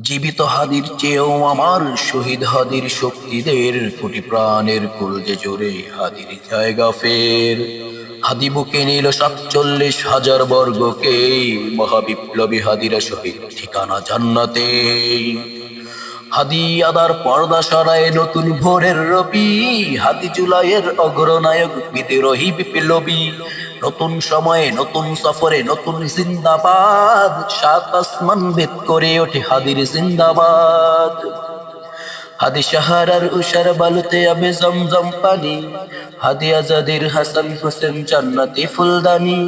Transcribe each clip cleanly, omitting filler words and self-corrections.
জীবিত হাদির চেয়েও আমার শহীদ হাদির শক্তিদের কোটি প্রাণের কুলজে জোরে হাদির জায়গা ফের। হাদি বুকে নিল ৪৭,০০০ বর্গকে, মহাবিপ্লবী হাদিরা শহীদ ঠিকানা জান্নাতে। হাদি আদার পর্দা সরায় নতুন ভোরের রবি, হাদি জুলাইয়ের অগ্রনায়ক বিদ্রোহী বিপ্লবী। নতুন সময়ে নতুন সফরে নতুন জিন্দাবাদ, সাত আসমান ভেদ করে ওঠে হাদির জিন্দাবাদ। হাদি সাহারার উষার বালুতে আবে জমজম পানি, হাদি আজাদের হাসান হোসেন জান্নাতি ফুলদানি।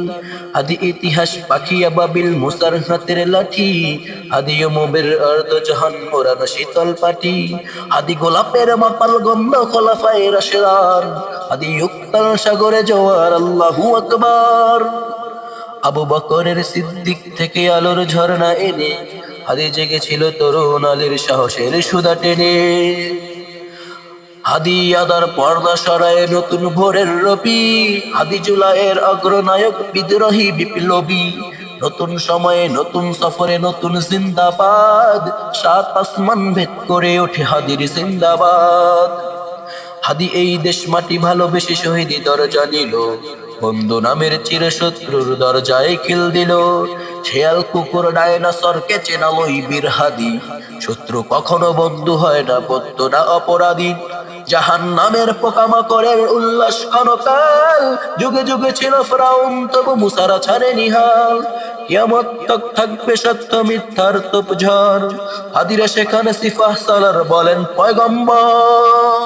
হাদি ইতিহাস পাখি আবাবিল মুসার হাতের লাঠি, হাদি মোবের অর্ধ জাহান মোরানো শীতল পাটি। হাদি গোলাপের মাপাল গন্ধ খোলাফায়ে রাশেদান, হাদি উত্তাল সাগরে জোয়ার আল্লাহু আকবার। আবু বকরের সিদ্দিক থেকে আলোর ঝর্ণা এনে, হাদি জেগেছিল তরুণ আলীর সাহসের সুদা টেনে। হাদি আদার পর্দা সরায় নতুন ভোরের রবি, হাদি জুলাইয়ের অগ্রনায়ক বিদ্রোহী বিপ্লবী। নতুন সময়ে নতুন সফরে নতুন জিন্দাবাদ, সাত আসমান ভেদ করে ওঠে হাদির জিন্দাবাদ। হাদি এই দেশ মাটি ভালোবেসে শহীদি দরজা নিল, বন্ধু নামের চিরশত্রুর দরজায় খিল দিল। শেয়াল কুকুর ডায়নাসরকে চেনালই বীর হাদি, শত্রু কখনো বন্ধু হয় না, বন্ধু না অপরাধী। জাহান নামের পোকামাকড়ের উল্লাস ক্ষণকাল, যুগে যুগে ছিল ফেরাউন তবু মুসারা ছাড়ে নিহাল। কিয়ামত তক থাকবে সত্য মিথ্যার তোপ ঝড়, হাদিরা সেখানে সিফাহ সালার বলেন পয়গম্বর।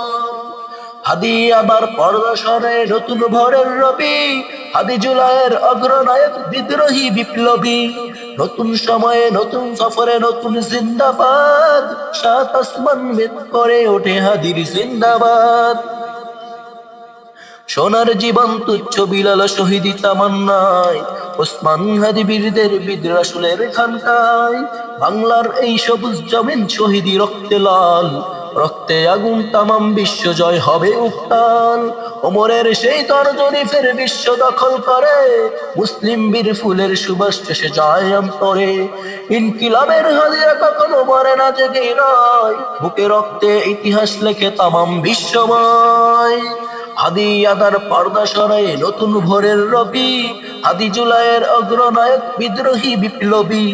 হাদি আবার পর্দা সরে নতুন ভোরের রবি, হাদি জুলাইয়ের অগ্রনায়ক বিদ্রোহী বিপ্লবী। নতুন সময়ে নতুন সফরে নতুন জিন্দাবাদ, সাত আসমান ভেদ করে ওঠে হাদির জিন্দাবাদ। সোনার জীবন তুচ্ছ বিলাল শহীদি তামান্নায়, ওসমান হাদি বীরদের বিদ্রাসুলের খানকায়। বাংলার এই সবুজ জমিন শহীদি রক্তে লাল, রক্তে আগুন তামাম বিশ্ব জয় হবে উত্তাল। ওমরের সেই তর্জনী ফের বিশ্ব দখল করে, মুসলিম বীর ফুলের সুবাস শেষে যায় অন্তরে। ইনকিলাবের হাদিরা কখনো মরে না, জেগে নয়, বুকে রক্তে ইতিহাস লেখে তামাম বিশ্বময়। হাদি আদার পর্দা সরায় নতুন ভোরের রবি, হাদি জুলাইয়ের অগ্রনায়ক বিদ্রোহী বিপ্লবী।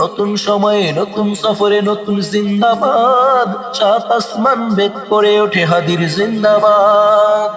নতুন সময়ে নতুন সফরে নতুন জিন্দাবাদ, সাত আসমান ভেদ করে ওঠে হাদির জিন্দাবাদ।